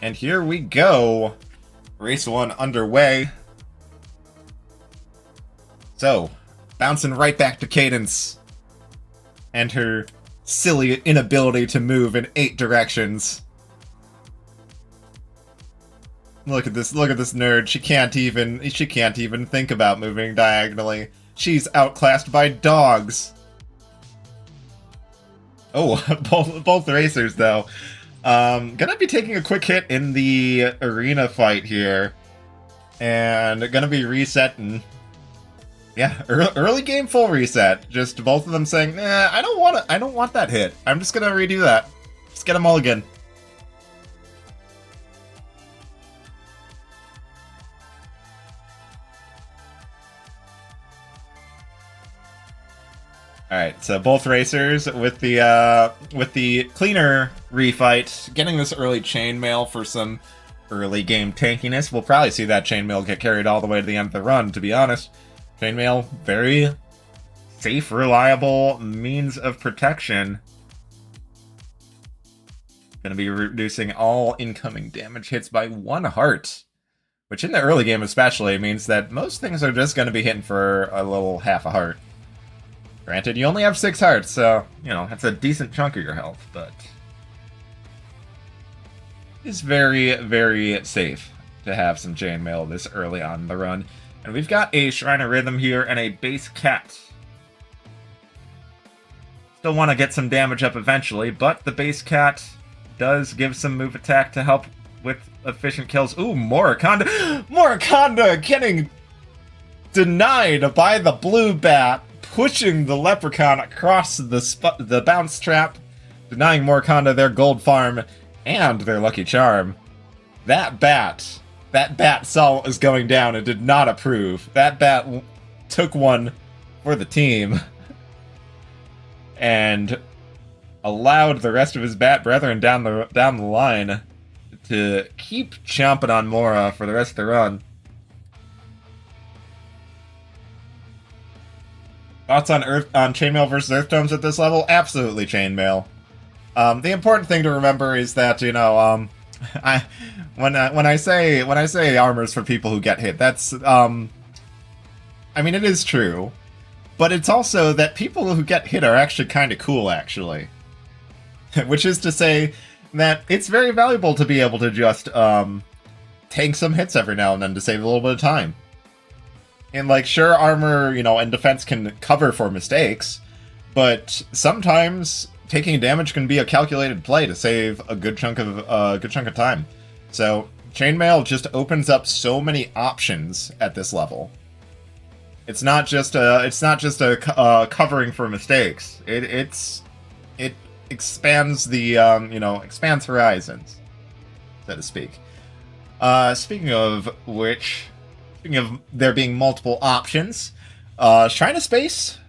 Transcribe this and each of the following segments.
And here we go. Race 1 underway. So, bouncing right back to Cadence. And her silly inability to move in 8 directions. Look at this nerd. She can't even think about moving diagonally. She's outclassed by dogs. Oh, both racers though. Gonna be taking a quick hit in the arena fight here. And gonna be resetting. Yeah, early game full reset. Just both of them saying, nah, I don't want that hit. I'm just gonna redo that. Just get a mulligan. Alright, so both racers with the cleaner refight, getting this early chainmail for some early game tankiness. We'll probably see that chainmail get carried all the way to the end of the run, to be honest. Chainmail, very safe, reliable means of protection. Gonna be reducing all incoming damage hits by 1 heart. Which in the early game especially means that most things are just gonna be hitting for a little half a heart. Granted, you only have 6 hearts, so, you know, that's a decent chunk of your health, but it's very, very safe to have some chainmail this early on in the run. And we've got a Shrine of Rhythm here and a base cat. Still want to get some damage up eventually, but the base cat does give some move attack to help with efficient kills. Ooh, Morraconda! Morraconda getting denied by the blue bat, pushing the leprechaun across the bounce trap, denying Morraconda their gold farm and their lucky charm. That bat saw what was going down and did not approve. That bat took one for the team and allowed the rest of his bat brethren down the line to keep chomping on Mora for the rest of the run. Thoughts on Chainmail versus Earth Tomes at this level? Absolutely Chainmail. The important thing to remember is that, you know, when I say armor's for people who get hit, that's I mean, it is true, but it's also that people who get hit are actually kind of cool, actually. Which is to say that it's very valuable to be able to just tank some hits every now and then to save a little bit of time. And, like, sure, armor, you know, and defense can cover for mistakes, but sometimes taking damage can be a calculated play to save a good chunk of time. So chainmail just opens up so many options at this level. It's not just a covering for mistakes. It expands the expands horizons, so to speak. Speaking of which. Speaking of there being multiple options, Shrine of Space,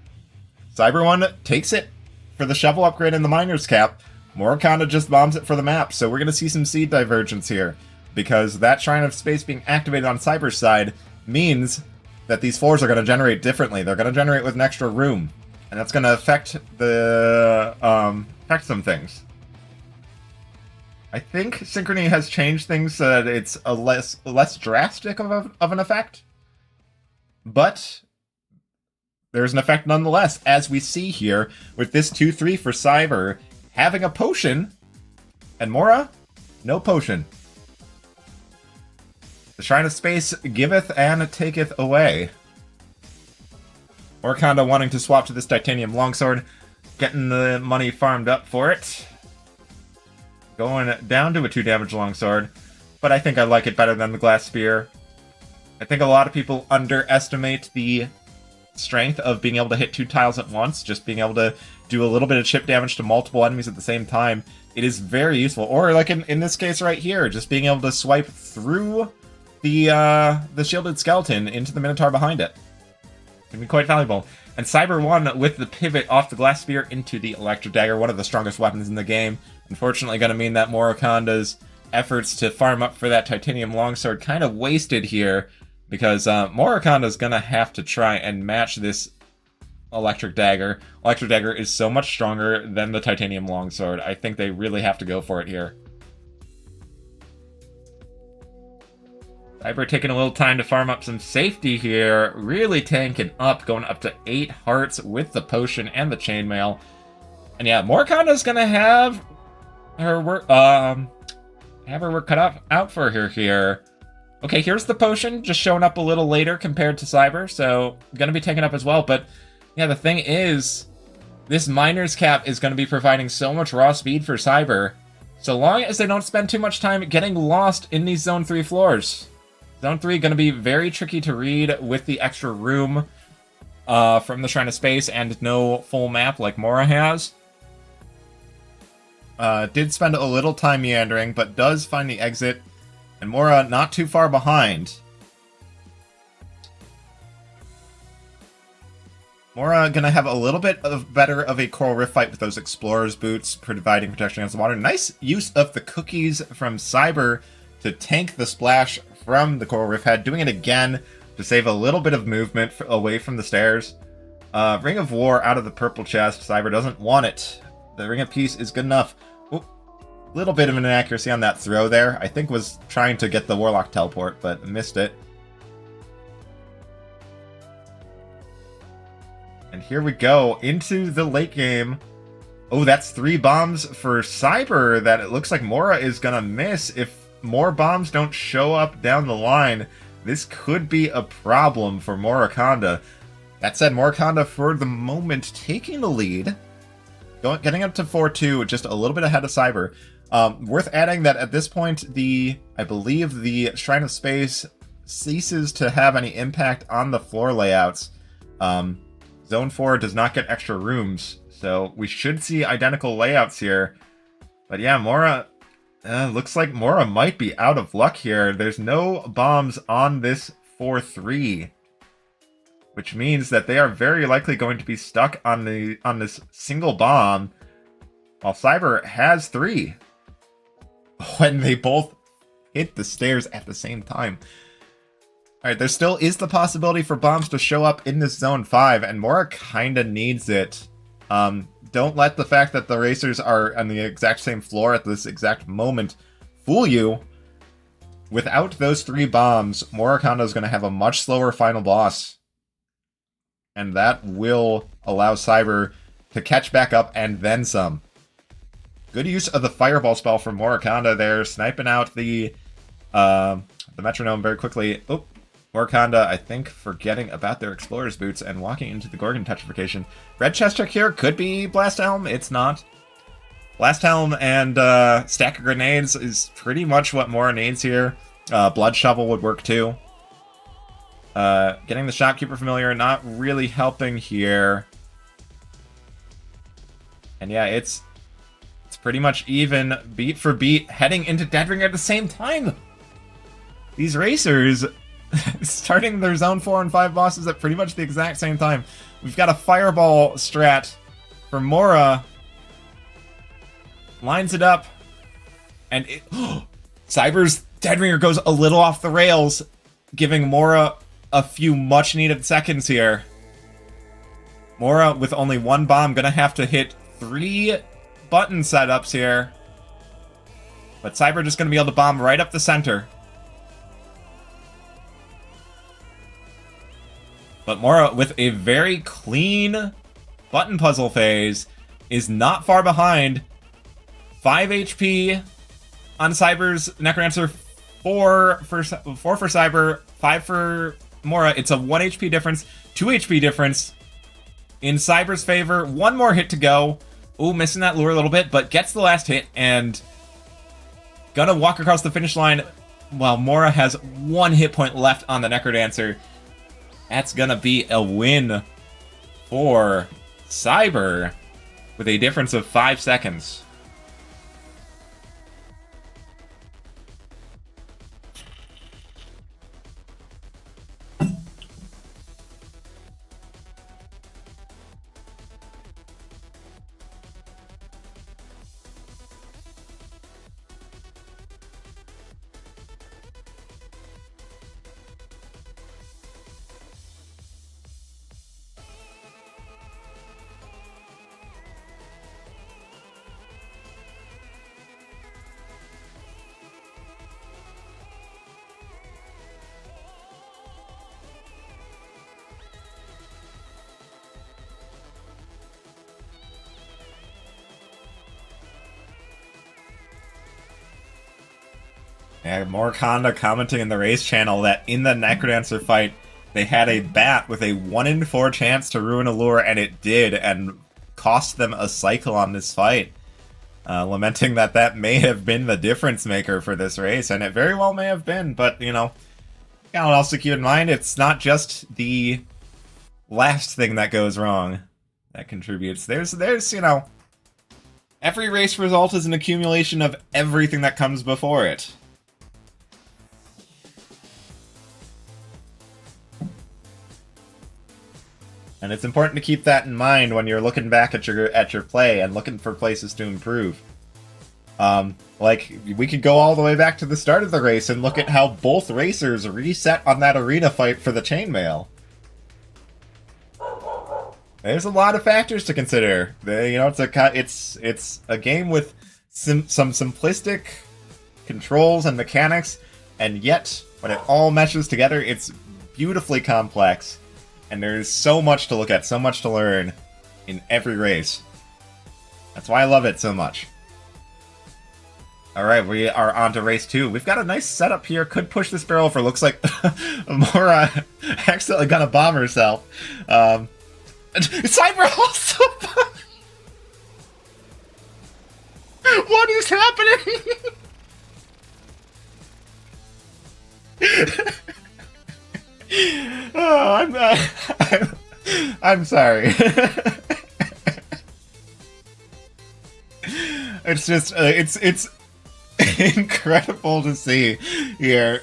Cyber One takes it for the shovel upgrade and the Miner's Cap. Morraconda just bombs it for the map, so we're going to see some seed divergence here, because that Shrine of Space being activated on Cyber's side means that these floors are going to generate differently. They're going to generate with an extra room, and that's going to affect some things. I think Synchrony has changed things so that it's a less drastic of an effect. But there's an effect nonetheless, as we see here with this 2-3 for Cyber having a potion, and Mora, no potion. The Shrine of Space giveth and taketh away. Morraconda wanting to swap to this Titanium Longsword, getting the money farmed up for it. Going down to a 2 damage longsword, but I think I like it better than the glass spear. I think a lot of people underestimate the strength of being able to hit 2 tiles at once, just being able to do a little bit of chip damage to multiple enemies at the same time. It is very useful. Or like in this case right here, just being able to swipe through the shielded skeleton into the Minotaur behind it. It can be quite valuable. And Cyber 1 with the pivot off the glass spear into the Electric Dagger, one of the strongest weapons in the game. Unfortunately, going to mean that Morraconda's efforts to farm up for that Titanium Longsword kind of wasted here, because Morraconda's going to have to try and match this Electric Dagger. Electric Dagger is so much stronger than the Titanium Longsword. I think they really have to go for it here. Cyber taking a little time to farm up some safety here. Really tanking up, going up to 8 hearts with the potion and the chainmail. And yeah, Morraconda's gonna have her work cut out for her here. Okay, here's the potion, just showing up a little later compared to Cyber, so gonna be taken up as well. But yeah, the thing is, this Miner's Cap is gonna be providing so much raw speed for Cyber, so long as they don't spend too much time getting lost in these Zone 3 floors. Zone 3 gonna be very tricky to read with the extra room from the Shrine of Space and no full map like Morra has. Did spend a little time meandering, but does find the exit. And Morra not too far behind. Morra gonna have a little bit of better of a Coral Rift fight with those Explorer's Boots, providing protection against the water. Nice use of the cookies from Cyber to tank the splash from the Coral Rift Head. Doing it again to save a little bit of movement away from the stairs. Ring of War out of the purple chest. Cyber doesn't want it. The Ring of Peace is good enough. Little bit of an inaccuracy on that throw there. I think was trying to get the Warlock teleport, but missed it. And here we go into the late game. Oh, that's 3 bombs for Cyber that it looks like Morra is gonna miss. If more bombs don't show up down the line, this could be a problem for Morraconda. That said, Morraconda for the moment taking the lead. Getting up to 4-2, just a little bit ahead of Cyber. Worth adding that at this point, I believe the Shrine of Space ceases to have any impact on the floor layouts. Zone 4 does not get extra rooms, so we should see identical layouts here. But yeah, Morra, looks like Morra might be out of luck here. There's no bombs on this 4-3. Which means that they are very likely going to be stuck on this single bomb, while Cyber has 3. When they both hit the stairs at the same time. Alright, there still is the possibility for bombs to show up in this Zone 5, and Morra kinda needs it. Don't let the fact that the racers are on the exact same floor at this exact moment fool you. Without those 3 bombs, Morraconda is going to have a much slower final boss. And that will allow Cyber to catch back up and then some. Good use of the Fireball spell from Morraconda there, sniping out the Metronome very quickly. Oh, Morraconda, I think, forgetting about their Explorer's Boots and walking into the Gorgon Petrification. Red chest check here could be Blast Helm. It's not. Blast Helm and Stack of Grenades is pretty much what Morra needs here. Blood Shovel would work too. Getting the Shopkeeper familiar, not really helping here. And yeah, it's pretty much even, beat for beat, heading into Dead Ring at the same time. These racers starting their Zone 4 and 5 bosses at pretty much the exact same time. We've got a Fireball strat for Morra. Lines it up. And Cyber's Dead Ringer goes a little off the rails, giving Morra a few much needed seconds here. Morra with only 1 bomb, gonna have to hit 3 button setups here. But Cyber just gonna be able to bomb right up the center. But Morra with a very clean button puzzle phase is not far behind. 5 HP on Cyber's Necrodancer, 4 for Cyber, 5 for Morra. It's a 1 HP difference, 2 HP difference in Cyber's favor. 1 more hit to go. Ooh, missing that lure a little bit, but gets the last hit and gonna walk across the finish line while Morra has 1 hit point left on the Necrodancer. That's gonna be a win for Cyber with a difference of 5 seconds. Yeah, Morraconda commenting in the race channel that in the Necrodancer fight, they had a bat with a 1 in 4 chance to ruin a lure, and it did, and cost them a cycle on this fight. Lamenting that that may have been the difference maker for this race, and it very well may have been, but, you know, gotta also keep in mind, it's not just the last thing that goes wrong that contributes. There's, you know, every race result is an accumulation of everything that comes before it. And it's important to keep that in mind when you're looking back at your play and looking for places to improve. Like, we could go all the way back to the start of the race and look at how both racers reset on that arena fight for the chainmail. There's a lot of factors to consider. You know, it's a game with some simplistic controls and mechanics, and yet when it all meshes together, it's beautifully complex. And there's so much to look at, so much to learn in every race. That's why I love it so much. Alright, we are on to race 2. We've got a nice setup here. Could push this barrel over. Looks like Mora accidentally gonna bomb herself. Cyber also What is happening? Oh, I'm sorry. It's just it's incredible to see here.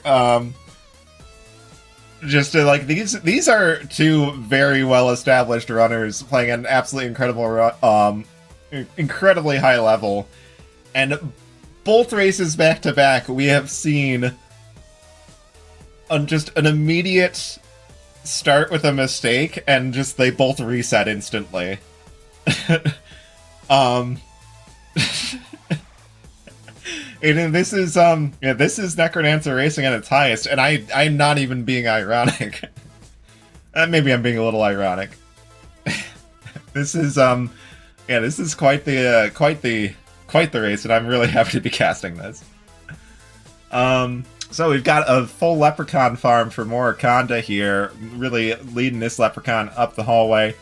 Just to, like, these are two very well established runners playing an absolutely incredible incredibly high level, and both races back to back we have seen just an immediate start with a mistake, and just they both reset instantly. And this is this is Necrodancer racing at its highest, and I'm not even being ironic. Maybe I'm being a little ironic. This is this is quite the race, and I'm really happy to be casting this. So we've got a full Leprechaun farm for Morraconda here, really leading this Leprechaun up the hallway.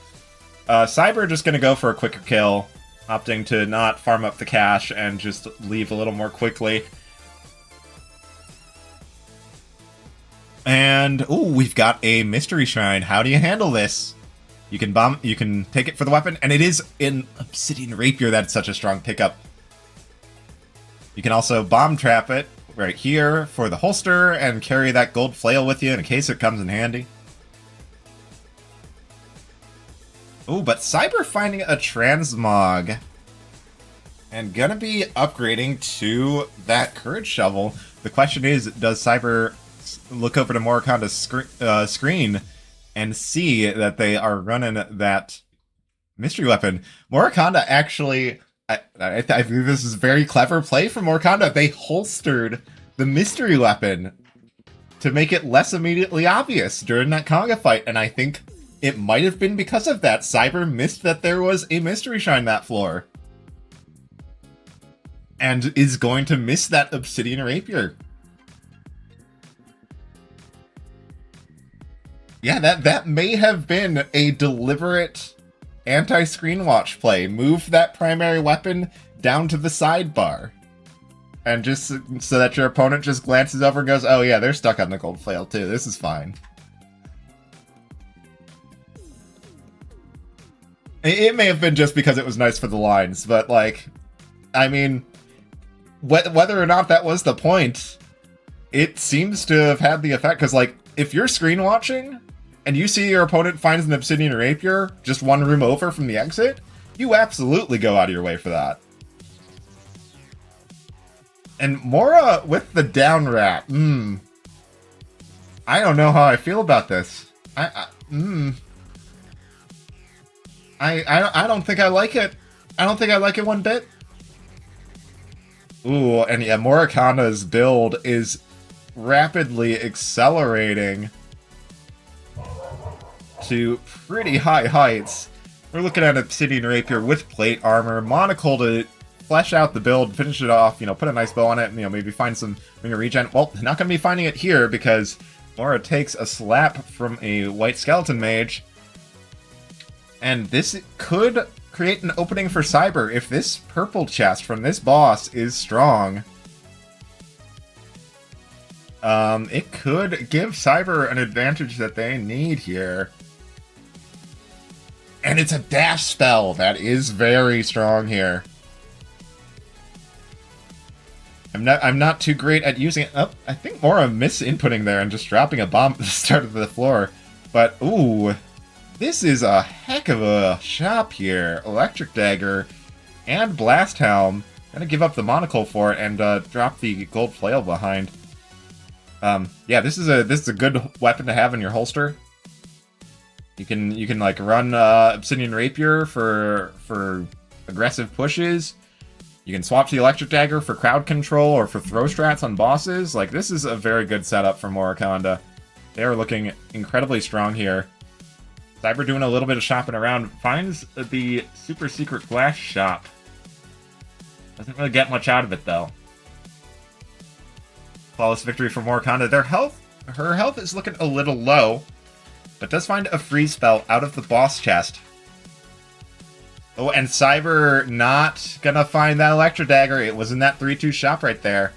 Cyber just going to go for a quicker kill, opting to not farm up the cash and just leave a little more quickly. And, ooh, we've got a Mystery Shrine. How do you handle this? You can take it for the weapon, and it is an Obsidian Rapier. That's such a strong pickup. You can also bomb trap it right here for the holster and carry that gold flail with you in case it comes in handy. Ooh, but Cyber finding a transmog and gonna be upgrading to that Courage Shovel. The question is, does Cyber look over to Morraconda's screen and see that they are running that mystery weapon? Morraconda actually, I think this is a very clever play from Morraconda. They holstered the mystery weapon to make it less immediately obvious during that Conga fight, and I think it might have been because of that. Cyber missed that there was a Mystery Shrine that floor, and is going to miss that Obsidian Rapier. Yeah, that may have been a deliberate anti-screen watch play. Move that primary weapon down to the sidebar, and just so that your opponent just glances over and goes, oh yeah, they're stuck on the gold flail too, this is fine. It may have been just because it was nice for the lines, but, like, I mean, whether or not that was the point, it seems to have had the effect, because, like, if you're screen watching and you see your opponent finds an Obsidian Rapier just one room over from the exit, you absolutely go out of your way for that. And Mora with the down rat, I don't know how I feel about this. I don't think I like it. I don't think I like it one bit. Ooh, and yeah, Morraconda's build is rapidly accelerating to pretty high heights. We're looking at Obsidian Rapier with plate armor. Monocle to flesh out the build, finish it off, you know, put a nice bow on it, and, you know, maybe find some Ring of Regen. Well, not going to be finding it here because Mora takes a slap from a White Skeleton Mage. And this could create an opening for Cyber if this purple chest from this boss is strong. It could give Cyber an advantage that they need here. And it's a dash spell that is very strong here. I'm not too great at using it. Oh, I think Mora misinputting there and just dropping a bomb at the start of the floor. But, ooh, this is a heck of a shop here. Electric Dagger and Blast Helm. Gonna give up the monocle for it and drop the gold flail behind. Yeah, this is a good weapon to have in your holster. You can like run Obsidian Rapier for aggressive pushes. You can swap to the Electric Dagger for crowd control or for throw strats on bosses. Like, this is a very good setup for Morraconda. They are looking incredibly strong here. Cyber doing a little bit of shopping around. Finds the super secret glass shop. Doesn't really get much out of it, though. Flawless victory for Morraconda. Her health is looking a little low, but does find a freeze spell out of the boss chest. Oh, and Cyber not gonna find that Electro Dagger. It was in that 3-2 shop right there.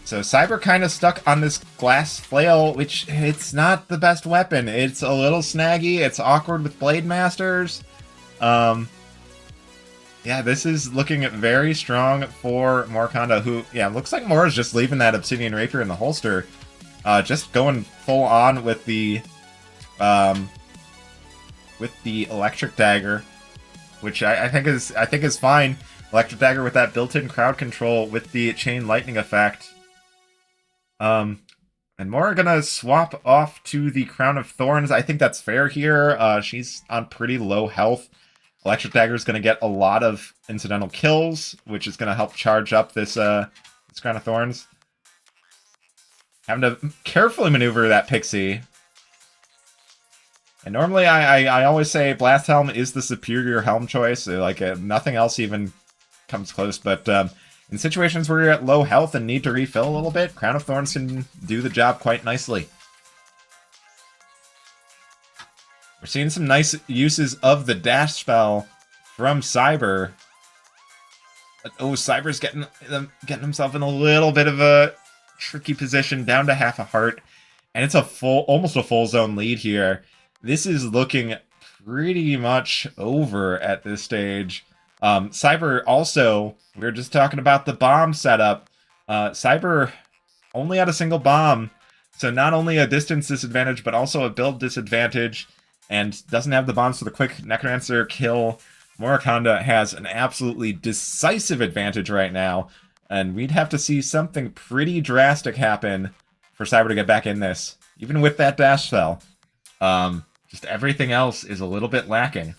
So Cyber kind of stuck on this glass flail, which it's not the best weapon. It's a little snaggy. It's awkward with Blade Masters. Yeah, this is looking very strong for Morraconda, who, yeah, looks like Mora's just leaving that Obsidian Rapier in the holster. Just going full on with the Electric Dagger, which I think is fine. Electric Dagger with that built-in crowd control with the Chain Lightning effect. And Mora gonna swap off to the Crown of Thorns. I think that's fair here. She's on pretty low health. Electric Dagger is gonna get a lot of incidental kills, which is gonna help charge up this Crown of Thorns. Having to carefully maneuver that Pixie. And normally I always say Blast Helm is the superior helm choice. Like, nothing else even comes close. But in situations where you're at low health and need to refill a little bit, Crown of Thorns can do the job quite nicely. We're seeing some nice uses of the dash spell from Cyber. But, oh, Cyber's getting himself in a little bit of a tricky position, down to half a heart. And it's almost a full zone lead here. This is looking pretty much over at this stage. Cyber also, we were just talking about the bomb setup. Cyber only had a single bomb, so not only a distance disadvantage, but also a build disadvantage, and doesn't have the bombs for the quick Necromancer kill. Morraconda has an absolutely decisive advantage right now, and we'd have to see something pretty drastic happen for Cyber to get back in this, even with that dash spell. Just everything else is a little bit lacking.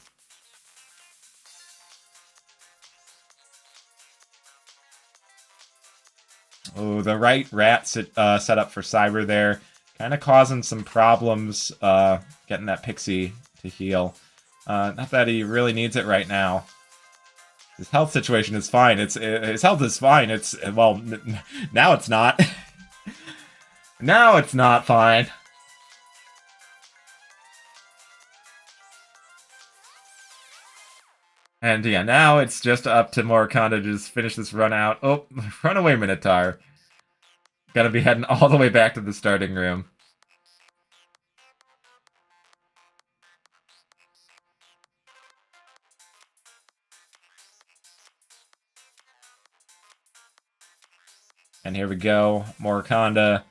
Oh, the right rat set up for Cyber there. Kind of causing some problems getting that Pixie to heal. Not that he really needs it right now. His health situation is fine. His health is fine. Well, now it's not. Now it's not fine. And yeah, now it's just up to Morraconda to just finish this run out. Oh, runaway Minotaur. Gotta be heading all the way back to the starting room. And here we go. Morraconda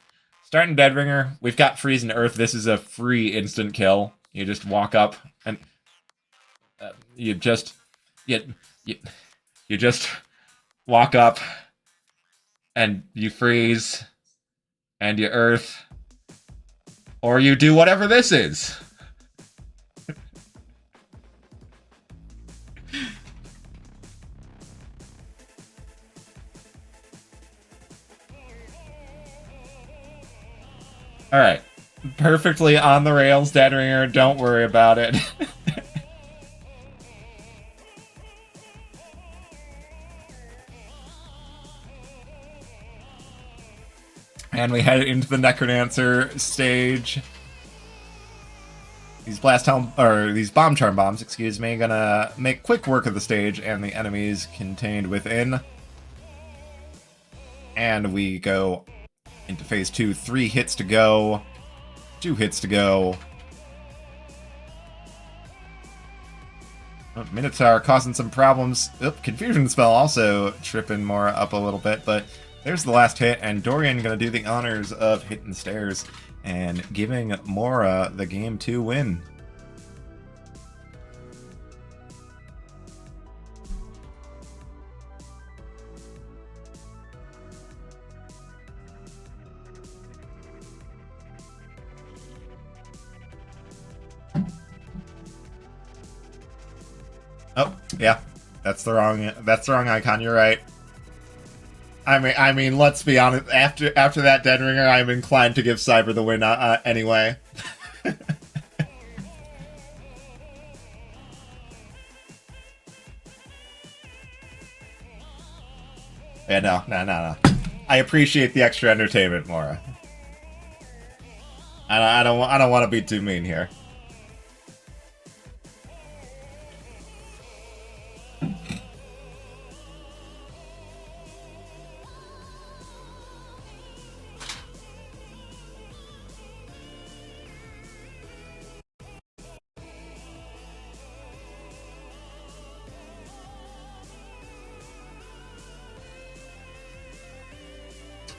starting Deadringer. We've got Freeze and Earth. This is a free instant kill. You just walk up and you just walk up and you freeze and you earth, or you do whatever this is. All right, perfectly on the rails, Deadringer. Don't worry about it. And we head into the Necrodancer stage. These these bomb charm bombs, excuse me, gonna make quick work of the stage and the enemies contained within. And we go into phase 2. 3 hits to go. 2 hits to go. Oh, Minotaur causing some problems. Oop, Confusion Spell also tripping Mora up a little bit, but there's the last hit, and Dorian gonna do the honors of hitting stairs and giving Mora the game 2 win. Oh, yeah. That's the wrong icon, you're right. I mean, let's be honest. After that Dead Ringer, I'm inclined to give Cyber the win anyway. Yeah, no. I appreciate the extra entertainment, Mora. I don't want to be too mean here.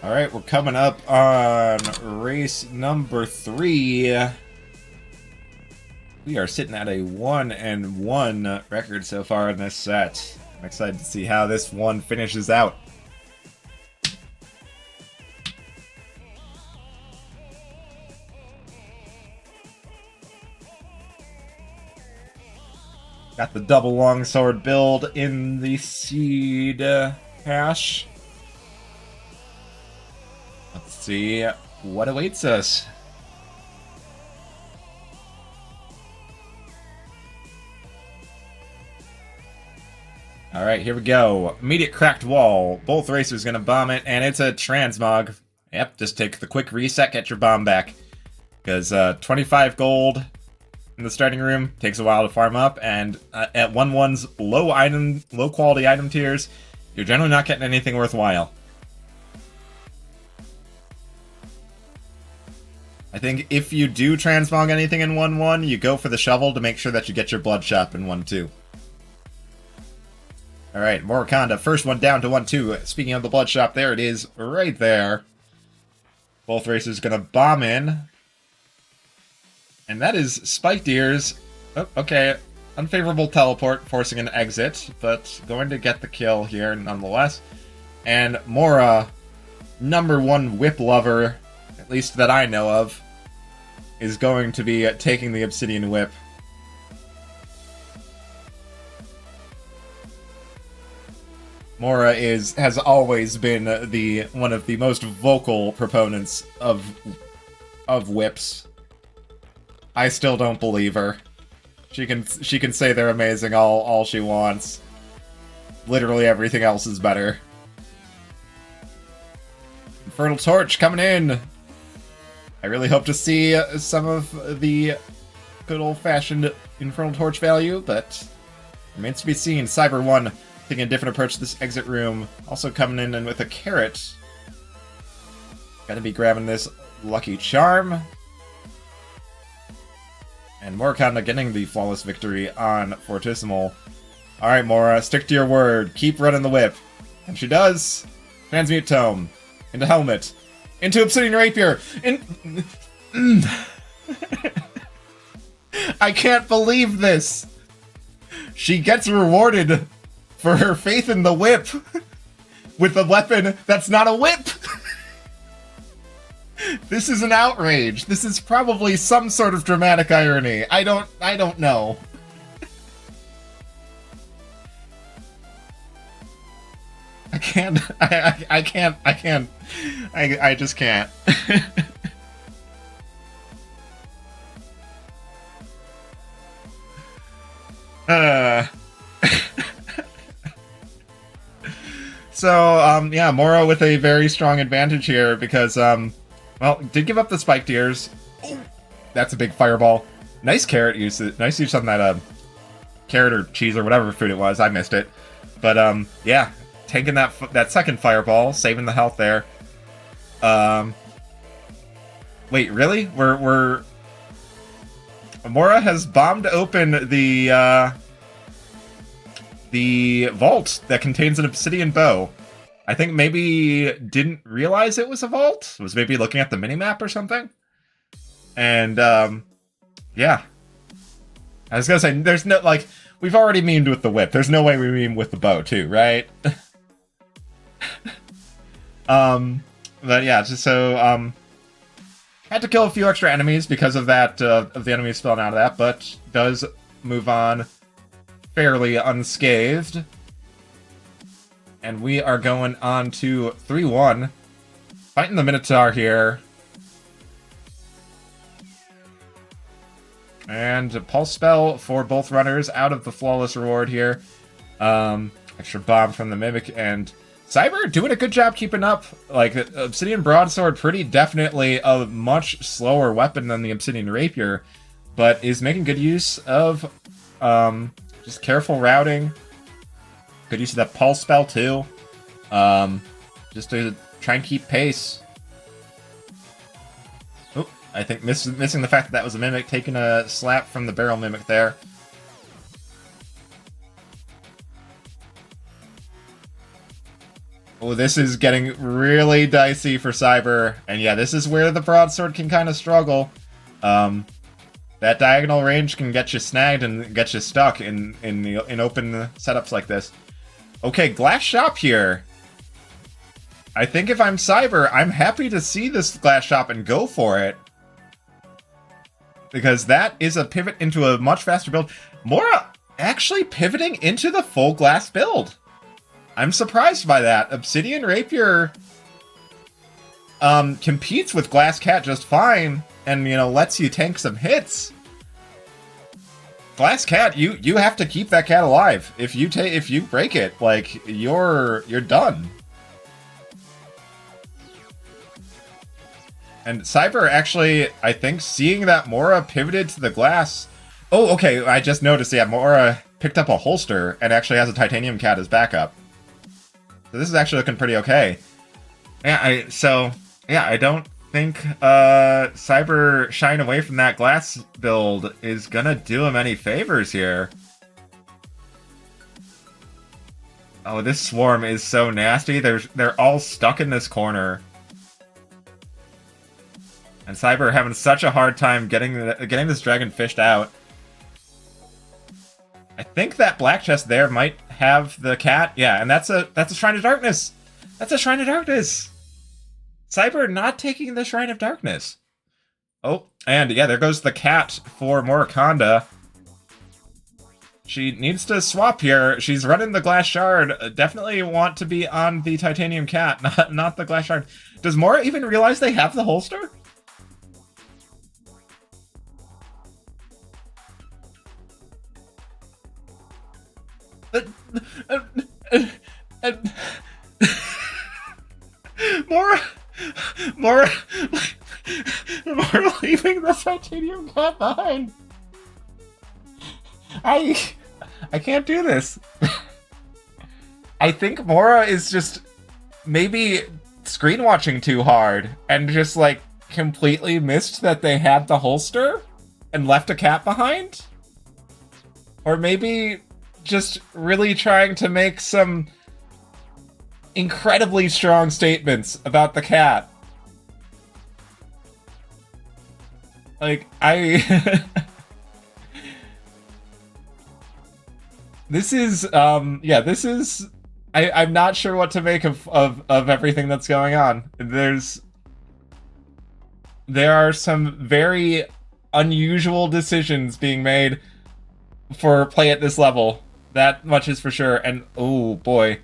Alright, we're coming up on race number 3. We are sitting at a 1-1 record so far in this set. I'm excited to see how this one finishes out. Got the double longsword build in the seed hash. Let's see what awaits us. Alright, here we go. Immediate cracked wall. Both racers gonna bomb it, and it's a transmog. Yep, just take the quick reset, get your bomb back. Because 25 gold in the starting room takes a while to farm up, and at 1-1's low quality item tiers, you're generally not getting anything worthwhile. I think if you do transmog anything in 1-1, you go for the shovel to make sure that you get your bloodshot in 1-2. Alright, Morraconda, first one down to 1-2. Speaking of the bloodshot, there it is, right there. Both racers gonna bomb in. And that is Spiked Ears. Oh, okay, unfavorable teleport, forcing an exit, but going to get the kill here nonetheless. And Mora, #1 whip lover, at least that I know of, is going to be taking the Obsidian Whip. Mora has always been one of the most vocal proponents of whips. I still don't believe her. She can say they're amazing all she wants. Literally everything else is better. Infernal Torch coming in. I really hope to see some of the good old-fashioned Infernal Torch value, but remains to be seen. Cyber 1 taking a different approach to this exit room. Also coming in and with a carrot. Gotta be grabbing this Lucky Charm. And Morraconda getting the flawless victory on Fortissimo. Alright, Mora, stick to your word. Keep running the whip. And she does. Transmute Tome. Into Helmet. Into Obsidian Rapier. I can't believe this. She gets rewarded for her faith in the whip with a weapon that's not a whip. This is an outrage. This is probably some sort of dramatic irony. I don't know. I just can't. So, yeah, Mora with a very strong advantage here because, well, did give up the spiked ears. Ooh, that's a big fireball. Nice carrot use. Nice use on that, carrot or cheese or whatever food it was. I missed it. But, yeah, taking that second fireball, saving the health there. Wait, really? Mora has bombed open the vault that contains an obsidian bow. I think maybe didn't realize it was a vault. Was maybe looking at the minimap or something. And, yeah. I was gonna say, there's no, like, we've already memed with the whip. There's no way we meme with the bow, too, right? But yeah, just so, had to kill a few extra enemies because of that, of the enemies spilling out of that, but does move on fairly unscathed. And we are going on to 3-1. Fighting the Minotaur here. And a Pulse Spell for both runners out of the Flawless Reward here. Extra Bomb from the Mimic, and Cyber doing a good job keeping up. Like, Obsidian Broadsword, pretty definitely a much slower weapon than the Obsidian Rapier, but is making good use of just careful routing. Good use of that Pulse Spell, too. Just to try and keep pace. Oh, I think missing the fact that that was a Mimic, taking a slap from the Barrel Mimic there. Oh, this is getting really dicey for Cyber. And yeah, this is where the Broadsword can kind of struggle. That diagonal range can get you snagged and get you stuck in open setups like this. Okay, Glass Shop here. I think if I'm Cyber, I'm happy to see this Glass Shop and go for it. Because that is a pivot into a much faster build. Mora actually pivoting into the full glass build. I'm surprised by that. Obsidian Rapier competes with Glass Cat just fine and, you know, lets you tank some hits. Glass Cat, you have to keep that cat alive. If you break it, like, you're done. And Cyber actually, I think, seeing that Mora pivoted to the glass. Oh, okay, I just noticed, yeah, Mora picked up a holster and actually has a titanium cat as backup. So this is actually looking pretty okay. Yeah, I don't think Cyber shying away from that glass build is gonna do him any favors here. Oh, this swarm is so nasty. They're all stuck in this corner. And Cyber having such a hard time getting this dragon fished out. I think that black chest there might have the cat. Yeah, and that's a Shrine of Darkness. That's a Shrine of Darkness. Cyber not taking the Shrine of Darkness. Oh, and yeah, there goes the cat for Morraconda. She needs to swap here. She's running the Glass Shard. Definitely want to be on the Titanium Cat, not the Glass Shard. Does Mora even realize they have the holster? Mora leaving the Titanium Cat behind. I can't do this. I think Mora is just maybe screen watching too hard and just like completely missed that they had the holster and left a cat behind. Or maybe just really trying to make some incredibly strong statements about the cat. Like, this is, I'm not sure what to make of everything that's going on. There are some very unusual decisions being made for play at this level. That much is for sure. And oh boy.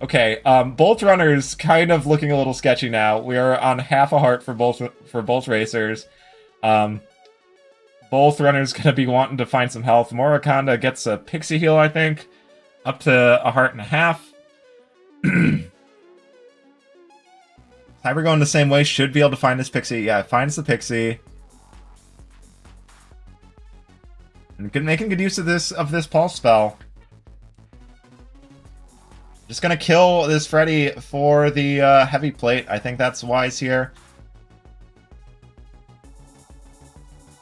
Okay, both runners kind of looking a little sketchy now. We are on half a heart for both racers. Both runners gonna be wanting to find some health. Morraconda gets a pixie heal, I think, up to a heart and a half. Cyber going the same way, should be able to find this Pixie. Yeah, finds the Pixie. And making good use of this Pulse spell. Just gonna kill this Freddy for the heavy plate. I think that's wise here.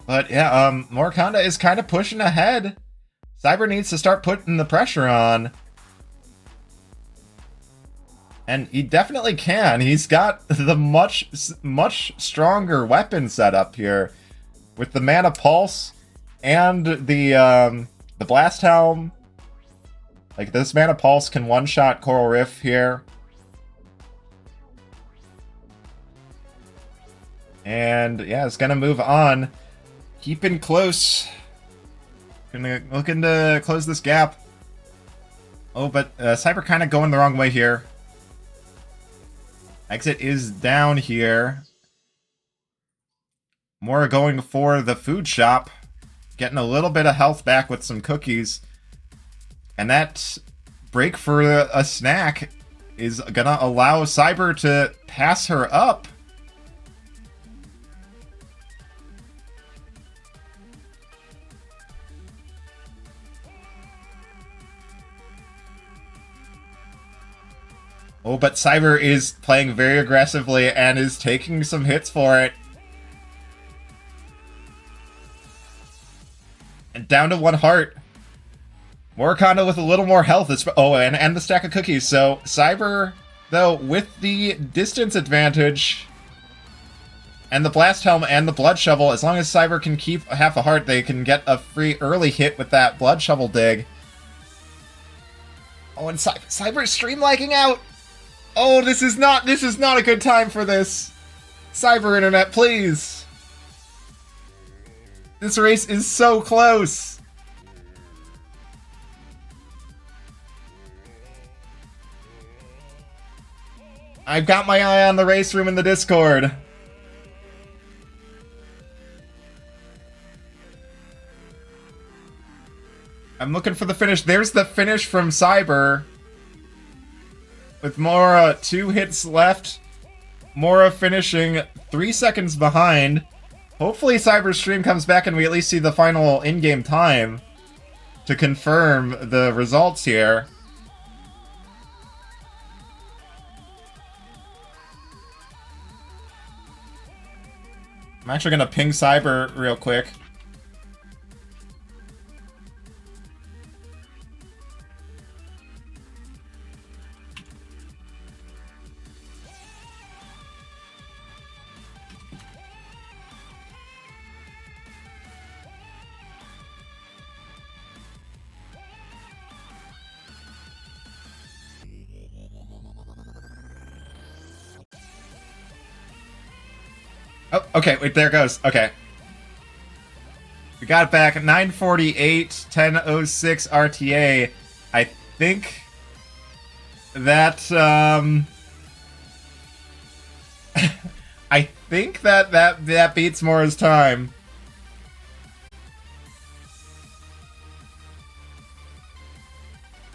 But yeah, Morraconda is kind of pushing ahead. Cyber needs to start putting the pressure on. And he definitely can. He's got the much stronger weapon setup here. With the Mana Pulse and the Blast Helm. Like, this Mana Pulse can one-shot Coral Rift here. And yeah, it's gonna move on. Keeping close. Looking to close this gap. Oh, but Cyber kind of going the wrong way here. Exit is down here. Mora going for the food shop. Getting a little bit of health back with some cookies. And that break for a snack is gonna allow Cyber to pass her up. Oh, but Cyber is playing very aggressively and is taking some hits for it. And down to 1 heart. Morraconda with a little more health. Oh, and the stack of cookies. So, Cyber, though, with the distance advantage and the Blast Helm and the Blood Shovel, as long as Cyber can keep half a heart, they can get a free early hit with that Blood Shovel dig. Oh, and Cyber's stream lagging out! Oh, this is not a good time for this. Cyber Internet, please. This race is so close. I've got my eye on the race room in the Discord. I'm looking for the finish. There's the finish from Cyber. With Mora 2 hits left. Mora finishing 3 seconds behind. Hopefully Cyber's stream comes back and we at least see the final in-game time to confirm the results here. I'm actually going to ping Cyber real quick. Oh, okay, wait, there it goes. Okay. We got it back. 948, 1006 RTA. I think that, I think that beats Mora's time.